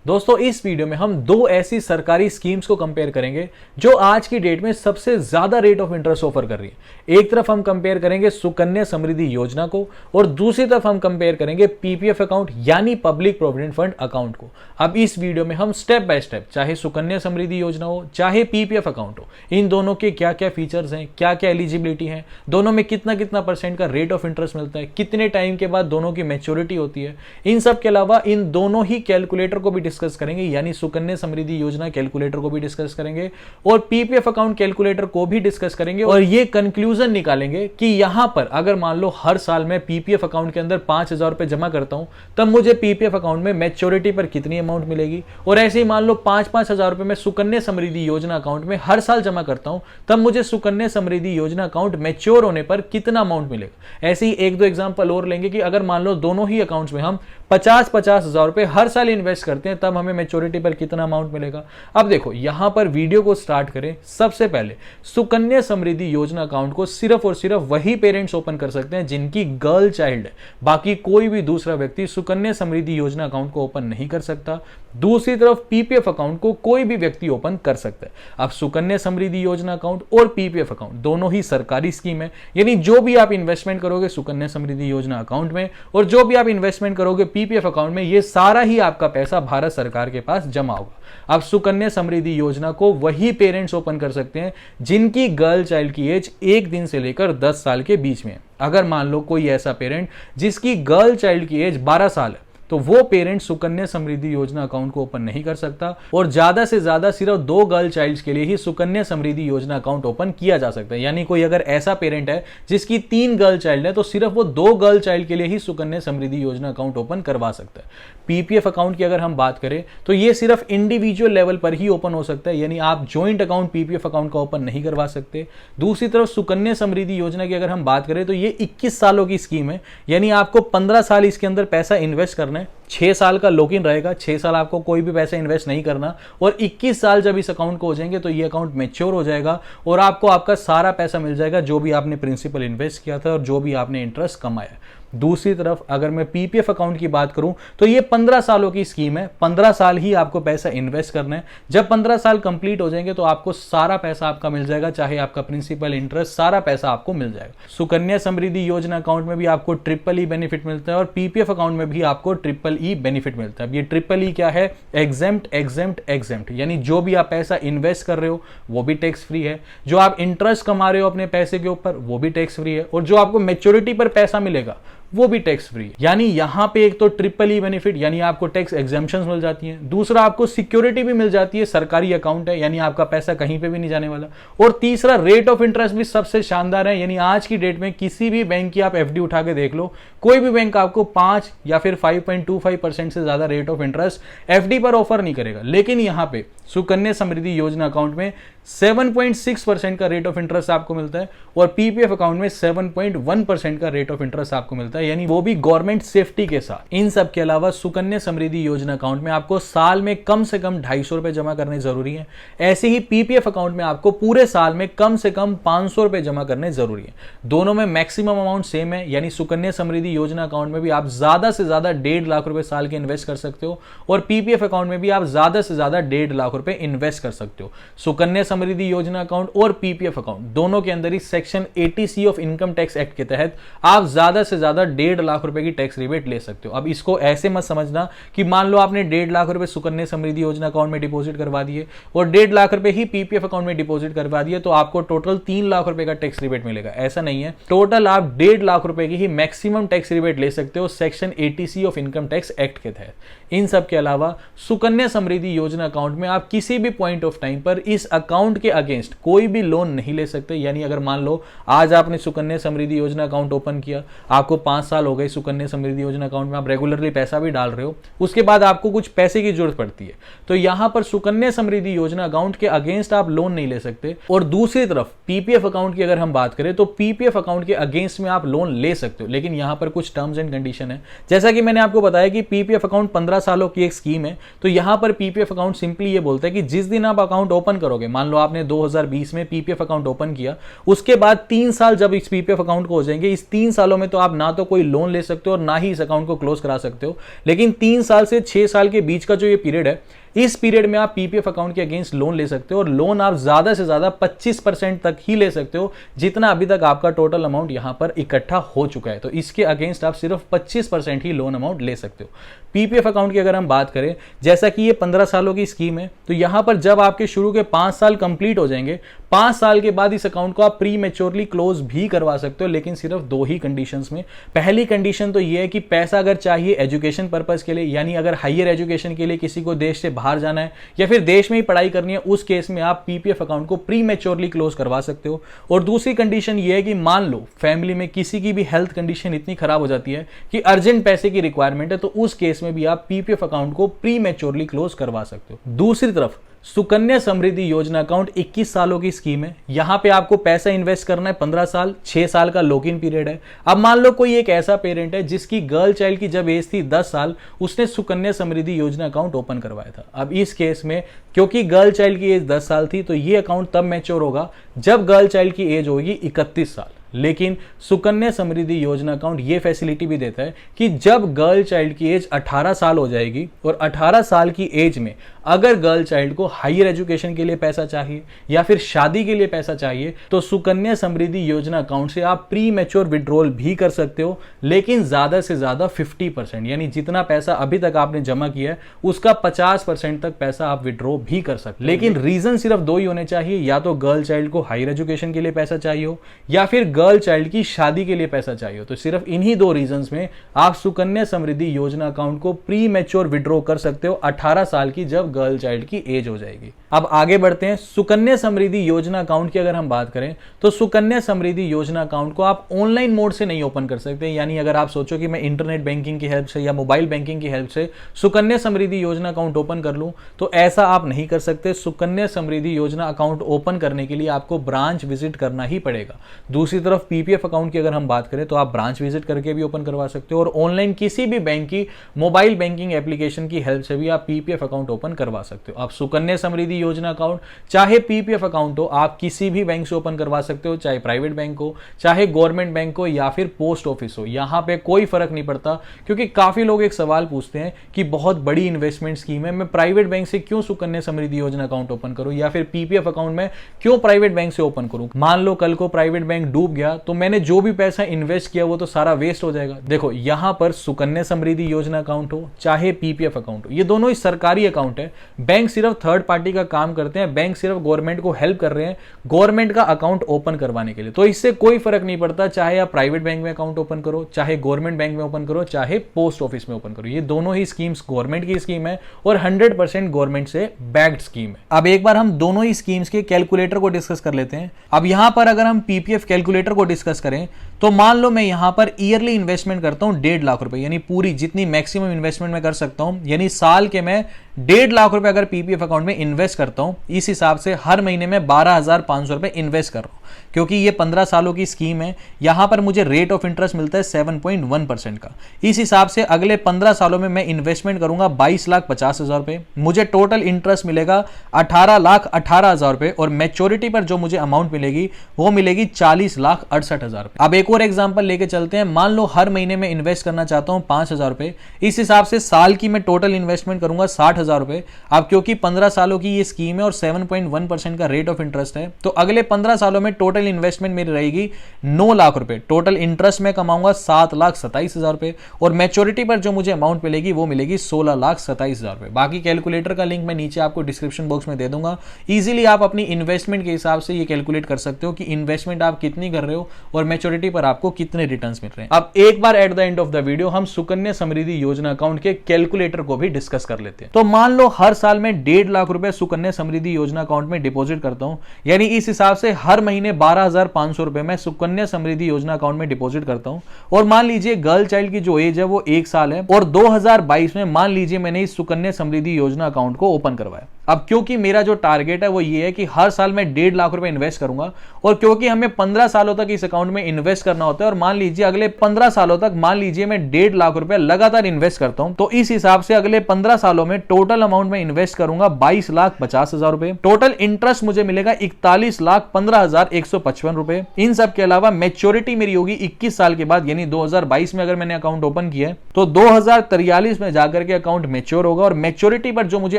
दोस्तों इस वीडियो में हम दो ऐसी सरकारी स्कीम्स को कंपेयर करेंगे जो आज की डेट में सबसे ज्यादा रेट ऑफ इंटरेस्ट ऑफर कर रही है। एक तरफ हम कंपेयर करेंगे सुकन्या समृद्धि योजना को और दूसरी तरफ हम कंपेयर करेंगे पीपीएफ अकाउंट यानी पब्लिक प्रोविडेंट फंड अकाउंट को। अब इस वीडियो में हम स्टेप बाय स्टेप चाहे सुकन्या समृद्धि योजना हो चाहे पीपीएफ अकाउंट हो, इन दोनों के क्या क्या फीचर्स हैं, क्या क्या एलिजिबिलिटी है, दोनों में कितना कितना परसेंट का रेट ऑफ इंटरेस्ट मिलता है, कितने टाइम के बाद दोनों की मैच्योरिटी होती है, इन सब के अलावा इन दोनों ही कैलकुलेटर को भी डिस्कस करेंगे यानी सुकन्या समृद्धि योजना कैलकुलेटर को भी डिस्कस करेंगे और पीपीएफ अकाउंट कैलकुलेटर को भी डिस्कस करेंगे और ये कंक्लूजन निकालेंगे कि यहां पर अगर मान लो हर साल मैं पीपीएफ अकाउंट के अंदर 5,000 रुपए जमा करता हूं तब मुझे पीपीएफ अकाउंट में मैच्योरिटी पर कितनी अमाउंट मिलेगी, और ऐसे ही मान लो 5-5 हजार रुपए मैं सुकन्या समृद्धि योजना अकाउंट में हर साल जमा करता हूं तब मुझे सुकन्या समृद्धि योजना अकाउंट मैच्योर होने पर कितना अमाउंट मिलेगा। ऐसे ही एक दो एग्जांपल और लेंगे कि अगर मान लो दोनों ही अकाउंट्स में हम 50-50 हजार रुपए हर साल इन्वेस्ट करते हैं तब हमें मैच्योरिटी पर कितना अमाउंट मिलेगा। अब देखो यहां पर वीडियो को स्टार्ट करें, सबसे पहले सुकन्या समृद्धि योजना अकाउंट को सिर्फ और सिर्फ वही पेरेंट्स ओपन कर सकते हैं जिनकी गर्ल चाइल्ड है, बाकी कोई भी दूसरा व्यक्ति सुकन्या समृद्धि योजना अकाउंट को ओपन नहीं कर सकता। दूसरी तरफ पीपीएफ अकाउंट को कोई भी व्यक्ति ओपन कर सकता है। अब सुकन्या समृद्धि योजना अकाउंट और पीपीएफ अकाउंट दोनों ही सरकारी स्कीम है, यानी जो भी आप इन्वेस्टमेंट करोगे सुकन्या समृद्धि योजना अकाउंट में और जो भी आप इन्वेस्टमेंट करोगे पीपीएफ अकाउंट में, ये सारा ही आपका पैसा भारत सरकार के पास जमा होगा। अब सुकन्या समृद्धि योजना को वही पेरेंट्स ओपन कर सकते हैं जिनकी गर्ल चाइल्ड की एज 1 दिन से लेकर 10 साल के बीच में है। अगर मान लो कोई ऐसा पेरेंट जिसकी गर्ल चाइल्ड की एज 12 साल है तो वो पेरेंट सुकन्या समृद्धि योजना अकाउंट को ओपन नहीं कर सकता और ज्यादा से ज्यादा सिर्फ 2 गर्ल चाइल्ड्स के लिए ही सुकन्या समृद्धि योजना अकाउंट ओपन किया जा सकता है। यानी कोई अगर ऐसा पेरेंट है जिसकी 3 गर्ल चाइल्ड है तो सिर्फ वो 2 गर्ल चाइल्ड के लिए ही सुकन्या समृद्धि योजना अकाउंट ओपन करवा सकता है। पीपीएफ अकाउंट की अगर हम बात करें तो ये सिर्फ इंडिविजुअल लेवल पर ही ओपन हो सकता है, यानी आप ज्वाइंट अकाउंट पीपीएफ अकाउंट का ओपन नहीं करवा सकते। दूसरी तरफ सुकन्या समृद्धि योजना की अगर हम बात करें तो ये 21 सालों की स्कीम है, यानी आपको 15 साल इसके अंदर पैसा इन्वेस्ट करना है, 6 साल का लॉक इन रहेगा, 6 साल आपको कोई भी पैसा इन्वेस्ट नहीं करना और 21 साल जब इस अकाउंट को हो जाएंगे तो ये अकाउंट मैच्योर हो जाएगा और आपको आपका सारा पैसा मिल जाएगा जो भी आपने प्रिंसिपल इन्वेस्ट किया था और जो भी आपने इंटरेस्ट कमाया। दूसरी तरफ अगर मैं पीपीएफ अकाउंट की बात करूं तो ये 15 सालों की स्कीम है, 15 साल ही आपको पैसा इन्वेस्ट करना है। जब 15 साल कंप्लीट हो जाएंगे तो आपको सारा पैसा आपका मिल जाएगा, चाहे आपका प्रिंसिपल इंटरेस्ट सारा पैसा आपको मिल जाएगा। सुकन्या समृद्धि योजना अकाउंट में भी आपको ट्रिपल ई बेनिफिट मिलता है और पीपीएफ अकाउंट में भी आपको ट्रिपल ई बेनिफिट मिलता है। अब ये ट्रिपल ई क्या है? एग्जेम्प्ट एग्जेम्प्ट एग्जेम्प्ट, यानी जो भी आप पैसा इन्वेस्ट कर रहे हो वो भी टैक्स फ्री है, जो आप इंटरेस्ट कमा रहे हो अपने पैसे के ऊपर वो भी टैक्स फ्री है और जो आपको मैच्योरिटी पर पैसा मिलेगा वो भी टैक्स फ्री है। यानी यहां पे एक तो ट्रिपल ई बेनिफिट यानी आपको टैक्स एग्जेम्पशंस मिल जाती हैं, दूसरा आपको सिक्योरिटी भी मिल जाती है, सरकारी अकाउंट है यानी आपका पैसा कहीं पे भी नहीं जाने वाला, और तीसरा रेट ऑफ इंटरेस्ट भी सबसे शानदार है। यानी आज की डेट में किसी भी बैंक की आप एफडी उठा के देख लो, कोई भी बैंक आपको 5 या फिर 5.25% से ज्यादा रेट ऑफ इंटरेस्ट एफडी पर ऑफर नहीं करेगा, लेकिन यहां पे सुकन्या समृद्धि योजना अकाउंट में 7.6% का रेट ऑफ इंटरेस्ट आपको मिलता है और पीपीएफ अकाउंट में 7.1% का रेट ऑफ इंटरेस्ट आपको मिलता है, यानी वो भी गवर्नमेंट सेफ्टी के साथ। इन सब के अलावा सुकन्या समृद्धि योजना अकाउंट में आपको साल में कम से कम 250 रुपए जमा करने जरूरी है। ऐसे ही पीपीएफ अकाउंट में आपको पूरे साल में कम से कम 500 रुपए जमा करने जरूरी है। दोनों में मैक्सिमम अमाउंट सेम है, यानी सुकन्या समृद्धि योजना अकाउंट में भी आप ज्यादा से ज्यादा 1.5 लाख रुपए साल के इन्वेस्ट कर सकते हो और पीपीएफ अकाउंट में भी आप ज्यादा से ज्यादा 1.5 लाख रुपए इन्वेस्ट कर सकते हो। सुकन्या समृद्धि योजना अकाउंट और पीपीएफ अकाउंट दोनों के अंदर ही section 80C of income tax act के तहत आप ज्यादा से ज्यादा 1.5 लाख रुपए की टैक्स रिबेट ले सकते हो। अब इसको ऐसे मत समझना कि मान लो आपने 1.5 लाख रुपए सुकन्या समृद्धि योजना अकाउंट में डिपॉजिट करवा दिए और 1.5 लाख रुपए ही पीपीएफ अकाउंट में डिपॉजिट करवा दिए तो आपको टोटल 3 लाख रुपए का टैक्स रिबेट मिलेगा। ऐसा नहीं है, टोटल आप 1.5 लाख रुपए की ही मैक्सिमम टैक्स रिबेट ले सकते हो section 80C of income tax act के तहत। इन सब के अलावा सुकन्या समृद्धि योजना अकाउंट में आप किसी भी पॉइंट ऑफ टाइम पर इस अकाउंट के अगेंस्ट कोई भी लोन नहीं ले सकते। यानी अगर मान लो आज आपने सुकन्या समृद्धि योजना अकाउंट ओपन किया, आपको 5 साल हो गए सुकन्या समृद्धि योजना अकाउंट में आप रेगुलरली पैसा भी डाल रहे हो, उसके बाद आपको कुछ पैसे की जरूरत पड़ती है तो यहां पर सुकन्या समृद्धि योजना अकाउंट के अगेंस्ट आप लोन नहीं ले सकते। और दूसरी तरफ पीपीएफ अकाउंट की अगर हम बात करें तो पीपीएफ अकाउंट के अगेंस्ट में आप लोन ले सकते हो, लेकिन यहां पर कुछ टर्म्स एंड कंडीशन है। जैसा कि मैंने आपको बताया कि पीपीएफ अकाउंट 15 15 सालों की एक स्कीम है। तो यहां पर पीपीएफ अकाउंट सिंपली ये बोलता है कि जिस दिन आप अकाउंट ओपन करोगे, मान लो आपने 2020 में पीपीएफ अकाउंट ओपन किया, उसके बाद 3 साल जब इस पीपीएफ अकाउंट को हो जाएंगे, इस 3 सालों में तो आप ना तो कोई लोन ले सकते हो और ना ही इस अकाउंट को क्लोज करा सकते हो। लेकिन 3 साल से 6 साल के बीच का जो ये पीरियड है, इस पीरियड में आप पीपीएफ अकाउंट के अगेंस्ट लोन ले सकते हो और लोन आप ज्यादा से ज्यादा 25% तक ही ले सकते हो, जितना अभी तक आपका टोटल अमाउंट यहां पर इकट्ठा हो चुका है। तो इसके अगेंस्ट आप सिर्फ 25% ही लोन अमाउंट ले सकते हो। पीपीएफ अकाउंट की अगर हम बात करें, जैसा कि ये 15 सालों की स्कीम है, तो यहां पर जब आपके शुरू के 5 साल कंप्लीट हो जाएंगे, 5 साल के बाद इस अकाउंट को आप प्री मैच्योरली क्लोज भी करवा सकते हो, लेकिन सिर्फ 2 ही कंडीशंस में। पहली कंडीशन तो ये है कि पैसा अगर चाहिए एजुकेशन पर्पज के लिए, यानी अगर हायर एजुकेशन के लिए किसी को देश से बाहर जाना है या फिर देश में ही पढ़ाई करनी है, उस केस में आप पीपीएफ अकाउंट को प्री मैच्योरली क्लोज करवा सकते हो। और दूसरी कंडीशन ये है कि मान लो फैमिली में किसी की भी हेल्थ कंडीशन इतनी खराब हो जाती है कि अर्जेंट पैसे की रिक्वायरमेंट है, तो उस केस में भी आप पीपीएफ अकाउंट को प्री मैच्योरली क्लोज करवा सकते हो। दूसरी तरफ सुकन्या समृद्धि योजना अकाउंट 21 सालों की स्कीम है। यहां पे आपको पैसा इन्वेस्ट करना है 15 साल, 6 साल का लॉक इन पीरियड है। अब मान लो कोई एक ऐसा पेरेंट है जिसकी गर्ल चाइल्ड की जब एज थी 10 साल, उसने सुकन्या समृद्धि योजना अकाउंट ओपन करवाया था। अब इस केस में क्योंकि गर्ल चाइल्ड की एज 10 साल थी, तो ये अकाउंट तब मैच्योर होगा जब गर्ल चाइल्ड की एज होगी 31 साल। लेकिन सुकन्या समृद्धि योजना अकाउंट ये फैसिलिटी भी देता है कि जब गर्ल चाइल्ड की एज 18 साल हो जाएगी और 18 साल की एज में अगर गर्ल चाइल्ड को हायर एजुकेशन के लिए पैसा चाहिए या फिर शादी के लिए पैसा चाहिए, तो सुकन्या समृद्धि योजना अकाउंट से आप प्री मैच्योर विड्रॉल भी कर सकते हो, लेकिन ज्यादा से ज्यादा 50%, यानी जितना पैसा अभी तक आपने जमा किया है उसका 50% तक पैसा आप विड्रॉ भी कर सकते हो। लेकिन रीजन सिर्फ 2 ही होने चाहिए, या तो गर्ल चाइल्ड को हायर एजुकेशन के लिए पैसा चाहिए हो या फिर गर्ल चाइल्ड की शादी के लिए पैसा चाहिए हो। तो सिर्फ इन्हीं 2 रीजंस में आप सुकन्या समृद्धि योजना अकाउंट को प्री मैच्योर विड्रॉ कर सकते हो 18 साल की जब गर्ल चाइल्ड की एज हो जाएगी। अब आगे बढ़ते हैं। सुकन्या समृद्धि योजना अकाउंट की अगर हम बात करें, तो सुकन्या समृद्धि योजना अकाउंट को आप ऑनलाइन मोड से नहीं ओपन कर सकते। यानी अगर आप सोचो कि मैं इंटरनेट बैंकिंग की हेल्प से या मोबाइल बैंकिंग की हेल्प से सुकन्या समृद्धि योजना अकाउंट ओपन कर लूं, तो ऐसा आप नहीं कर सकते। सुकन्या समृद्धि योजना अकाउंट ओपन करने के लिए आपको ब्रांच विजिट करना ही पड़ेगा। दूसरी तरफ पीपीएफ अकाउंट की अगर हम बात करें, तो आप ब्रांच विजिट करके भी ओपन करवा सकते हो और ऑनलाइन किसी भी बैंक की मोबाइल बैंकिंग एप्लीकेशन की हेल्प से भी आप पीपीएफ अकाउंट ओपन करवा सकते हो। आप सुकन्या समृद्धि योजना अकाउंट चाहे पीपीएफ अकाउंट हो, आप किसी भी बैंक से ओपन करवा सकते हो, चाहे प्राइवेट बैंक हो, चाहे गवर्नमेंट बैंक हो या फिर पोस्ट ऑफिस हो। यहां पे कोई फर्क नहीं पड़ता, क्योंकि काफी लोग एक सवाल पूछते हैं कि बहुत बड़ी इन्वेस्टमेंट स्कीम है, मैं प्राइवेट बैंक से क्यों सुकन्या समृद्धि योजना अकाउंट ओपन करूं या फिर पीपीएफ अकाउंट में क्यों प्राइवेट बैंक से ओपन करूं। मान लो कल को प्राइवेट बैंक डूब गया, तो मैंने जो भी पैसा इन्वेस्ट किया वो तो सारा वेस्ट हो जाएगा। देखो यहां पर सुकन्या समृद्धि योजना अकाउंट हो चाहे पीपीएफ अकाउंट हो, ये दोनों ही सरकारी अकाउंट है। बैंक सिर्फ थर्ड पार्टी का काम करते हैं, बैंक सिर्फ गवर्नमेंट को हेल्प कर रहे हैं गवर्नमेंट का अकाउंट ओपन करवाने के लिए। तो इससे कोई फर्क नहीं पड़ता चाहे आप प्राइवेट बैंक में अकाउंट ओपन करो, चाहे गवर्नमेंट बैंक में ओपन करो, चाहे पोस्ट ऑफिस में ओपन करो। ये दोनों ही स्कीम्स गवर्नमेंट की स्कीम है और 100% गवर्नमेंट से बैक्ड स्कीम है। अब एक बार हम दोनों ही स्कीम्स के कैलकुलेटर को डिस्कस कर लेते हैं। अब यहां पर अगर हम पीपीएफ कैलकुलेटर को डिस्कस करें, तो मान लो मैं यहां पर ईयरली इन्वेस्टमेंट करता हूं 1.5 लाख रुपए, यानी पूरी जितनी मैक्सिमम इन्वेस्टमेंट मैं कर सकता हूं, यानी साल के मैं 1.5 लाख रुपए अगर पीपीएफ अकाउंट में इन्वेस्ट करता हूं, इस हिसाब से हर महीने में 12,500 रुपए इन्वेस्ट कर रहा हूं। क्योंकि ये 15 सालों की स्कीम है, यहां पर मुझे रेट ऑफ इंटरेस्ट मिलता है 7.1% का। इस हिसाब से अगले 15 सालों में मैं इन्वेस्टमेंट करूंगा 22,50,000 रुपए, मुझे टोटल इंटरेस्ट मिलेगा 18,18,000 रुपए और मैच्योरिटी पर जो मुझे अमाउंट मिलेगी वो मिलेगी 40,68,000 रुपए। अब एक और एग्जांपल लेके चलते हैं। मान लो हर महीने में इन्वेस्ट करना चाहता हूं 5,000 रुपए, इस हिसाब से साल की मैं टोटल इन्वेस्टमेंट करूंगा 60,000 रुपए। अब क्योंकि 15 सालों की ये स्कीम है और 7.1% का रेट ऑफ इंटरेस्ट है, तो अगले 15 सालों में टोटल इन्वेस्टमेंट मेरी रहेगी 9 लाख रुपए। टोटल इंटरेस्ट में कमाऊंगा 7,27,000 रुपए और मैच्योरिटी पर जो मुझे अमाउंट मिलेगी वो मिलेगी 16,27,000 रुपए। बाकी कैलकुलेटर का लिंक मैं नीचे आपको डिस्क्रिप्शन बॉक्स में दे दूंगा। इजीली आप अपनी इन्वेस्टमेंट के हिसाब से ये कैलकुलेट कर सकते हो कि इन्वेस्टमेंट आप कितनी कर रहे हो और मैच्योरिटी पर आपको कितने रिटर्न्स मिल रहे हैं। अब एक बार at the end of the video हम सुकन्या समृद्धि योजना अकाउंट के कैलकुलेटर को भी डिस्कस कर लेते हैं। तो मान लो हर साल में 1.5 लाख रुपए सुकन्या समृद्धि योजना अकाउंट में डिपॉजिट करता हूं, यानी इस हिसाब से हर महीने 12,500 रुपए मैं सुकन्या समृद्धि योजना अकाउंट में डिपॉजिट करता हूं। और मान लीजिए गर्ल चाइल्ड की जो एज है वो 1 साल है और 2022 में मान लीजिए मैंने इस सुकन्या समृद्धि योजना अकाउंट को ओपन करवाया। अब क्योंकि मेरा जो टारगेट है वो ये है कि हर साल मैं 1.5 लाख रुपए इन्वेस्ट करूंगा, और क्योंकि हमें 15 सालों तक इस अकाउंट में इन्वेस्ट करना होता है, और मान लीजिए अगले 15 सालों तक मान लीजिए मैं 1.5 लाख रुपए लगातार इन्वेस्ट करता हूं, तो इस हिसाब से अगले 15 सालों में टोटल अमाउंट में इन्वेस्ट करूंगा 22,50,000 रुपए। टोटल इंटरेस्ट मुझे मिलेगा 41,15,155 रुपए। इन सब के अलावा मैच्योरिटी मेरी होगी 21 साल के बाद, यानी 2022 में अगर मैंने अकाउंट ओपन किया है तो 2043 में जाकर के अकाउंट मैच्योर होगा, और मैच्योरिटी पर जो मुझे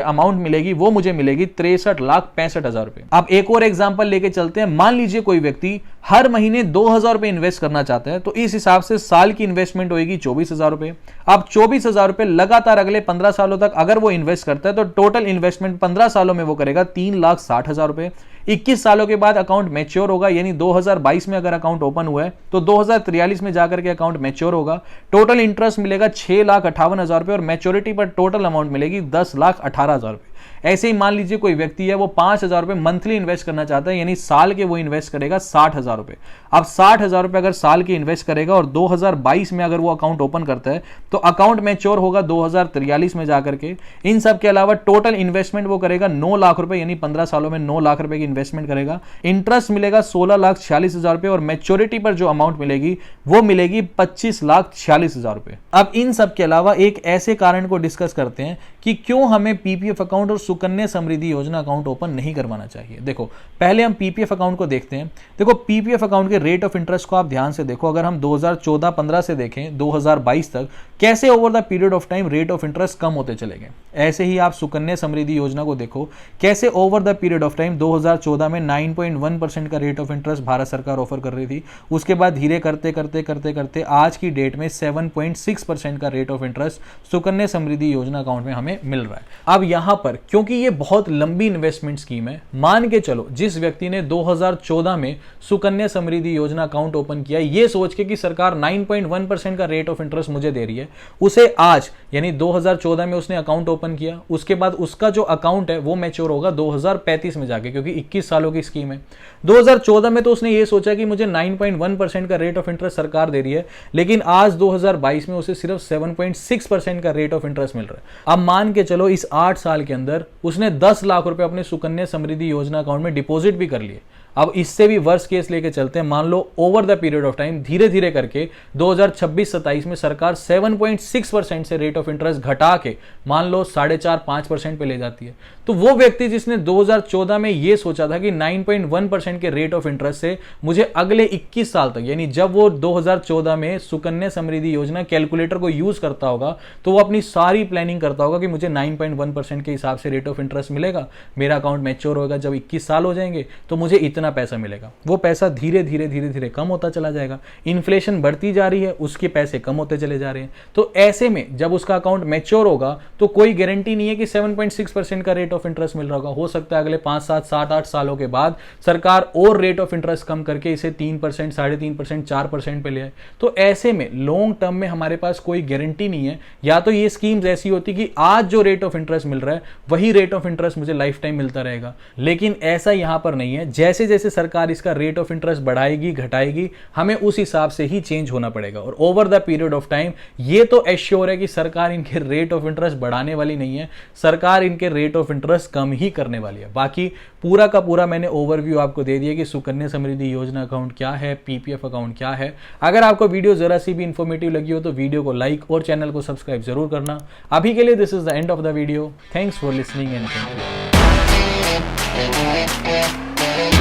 अमाउंट मिलेगी वो मुझे मिलेगी 63,65,000 रुपए। अब एक और एग्जांपल लेके चलते हैं। मान लीजिए कोई व्यक्ति हर महीने 2,000 रुपए इन्वेस्ट करना चाहता है, तो इस हिसाब से साल की इन्वेस्टमेंट होगी 24,000 रुपए। अब 24,000 रुपए लगातार अगले 15 सालों तक अगर वो इन्वेस्ट करता है तो टोटल इन्वेस्टमेंट 15 सालों में वो करेगा 3,60,000 रुपए। 21 सालों के बाद अकाउंट मैच्योर होगा, यानी 2022 में अगर अकाउंट ओपन हुआ है तो 2043 में जाकर के अकाउंट मैच्योर होगा। टोटल इंटरेस्ट मिलेगा 6,58,000 रुपए, और मैच्योरिटी पर टोटल अमाउंट मिलेगी 10,18,000 रुपए। ऐसे ही मान लीजिए कोई व्यक्ति है वो 5,000 रुपए मंथली इन्वेस्ट करना चाहता है, यानी साल के वो इन्वेस्ट करेगा 60,000 रुपए। अब 60,000 रुपए अगर साल के इन्वेस्ट करेगा और 2022 में अगर वो अकाउंट ओपन करता है तो अकाउंट मैच्योर होगा 2043 में जाकर के। इन सब के अलावा टोटल इन्वेस्टमेंट वो करेगा 9 लाख रुपए, यानी 15 सालों में 9 लाख रुपए की इन्वेस्टमेंट करेगा। इंटरेस्ट मिलेगा 16,46,000 रुपए, और मैच्योरिटी पर जो अमाउंट मिलेगी वो मिलेगी 25,46,000 रुपए। अब इन सब के अलावा एक ऐसे कारण को डिस्कस करते हैं कि क्यों हमें पीपीएफ अकाउंट और सुकन्या समृद्धि योजना अकाउंट ओपन नहीं करवाना चाहिए। देखो, पहले हम पीपीएफ अकाउंट को देखते हैं। देखो, पीपीएफ अकाउंट के रेट ऑफ इंटरेस्ट को आप ध्यान से देखो। अगर हम 2014-15 से देखें 2022 तक, कैसे over the period of time rate of interest कम होते चले गए। ऐसे ही आप सुकन्या समृद्धि योजना को देखो, कैसे over the period of time 2014 में 9.1% का रेट ऑफ इंटरेस्ट भारत सरकार ऑफर कर रही थी, उसके बाद धीरे करते करते करते करते आज की डेट में 7.6% का rate of interest Sukanya Samriddhi योजना अकाउंट में हमें मिल रहा है। अब यहां पर क्योंकि ये बहुत लंबी इन्वेस्टमेंट स्कीम है, मान के चलो जिस व्यक्ति ने 2014 में सुकन्या समृद्धि योजना अकाउंट ओपन किया ये सोच के कि सरकार 9.1% का रेट ऑफ इंटरेस्ट मुझे दे रही है, उसे आज यानी 2014 में उसने अकाउंट ओपन किया, उसके बाद उसका जो अकाउंट है वो मैच्योर होगा 2035 में जाके, क्योंकि 21 सालों की स्कीम है। 2014 में तो उसने ये सोचा कि मुझे 9.1% का रेट ऑफ इंटरेस्ट सरकार दे रही है, लेकिन आज 2022 में उसे सिर्फ 7.6% का रेट ऑफ इंटरेस्ट मिल रहा है। अब मान के चलो इस 8 साल के अंदर उसने 10 लाख रुपए अपने सुकन्या समृद्धि योजना अकाउंट में डिपॉजिट भी कर लिए। अब इससे भी वर्स्ट केस लेके चलते हैं। मान लो over the period of time धीरे धीरे करके 2026-27 में सरकार 7.6% से रेट ऑफ इंटरेस्ट घटा के मान लो 4.5-5% पे ले जाती है, तो वो व्यक्ति जिसने 2014 में ये सोचा था कि 9.1% के रेट ऑफ इंटरेस्ट से मुझे अगले 21 साल तक, यानी जब वो 2014 में सुकन्या समृद्धि योजना कैलकुलेटर को यूज करता होगा तो वो अपनी सारी प्लानिंग करता होगा कि मुझे 9.1% के हिसाब से रेट ऑफ इंटरेस्ट मिलेगा, मेरा अकाउंट मैच्योर होगा जब 21 साल हो जाएंगे तो मुझे इतना पैसा मिलेगा। वो पैसा धीरे धीरे धीरे धीरे कम होता चला जाएगा, इन्फ्लेशन बढ़ती जा रही है, उसके पैसे कम होते चले जा रहे हैं। तो ऐसे में जब उसका अकाउंट मैच्योर होगा तो कोई गारंटी नहीं है कि 7.6% का रेट ऑफ इंटरेस्ट मिल रहा होगा। हो सकता है अगले 5, 7, 7, 8 सालों के बाद सरकार और रेट ऑफ इंटरेस्ट कम करके इसे 3%, 3.5%, 4% पे ले आए। तो ऐसे में लॉन्ग टर्म में हमारे पास कोई गारंटी नहीं है। या तो ये स्कीम्स ऐसी होती कि आज जो रेट ऑफ इंटरेस्ट मिल रहा है वही रेट ऑफ इंटरेस्ट मुझे लाइफ टाइम मिलता रहेगा, लेकिन ऐसा यहां पर नहीं है। जैसे जैसे सरकार इसका रेट ऑफ इंटरेस्ट बढ़ाएगी घटाएगी, हमें उस हिसाब से ही चेंज होना पड़ेगा। और over the period of time ये तो एश्योर है कि सरकार इनके रेट ऑफ इंटरेस्ट बढ़ाने वाली नहीं है, सरकार इनके रेट ऑफ इंटरेस्ट कम ही करने वाली है। बाकी पूरा का पूरा मैंने ओवरव्यू आपको दे दिया कि सुकन्या समृद्धि योजना अकाउंट क्या है, पीपीएफ अकाउंट क्या है। अगर आपको वीडियो जरा सी भी इंफॉर्मेटिव लगी हो तो वीडियो को लाइक और चैनल को सब्सक्राइब जरूर करना। अभी के लिए this is the end of the video. Thanks for listening and thank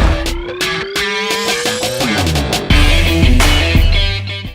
you.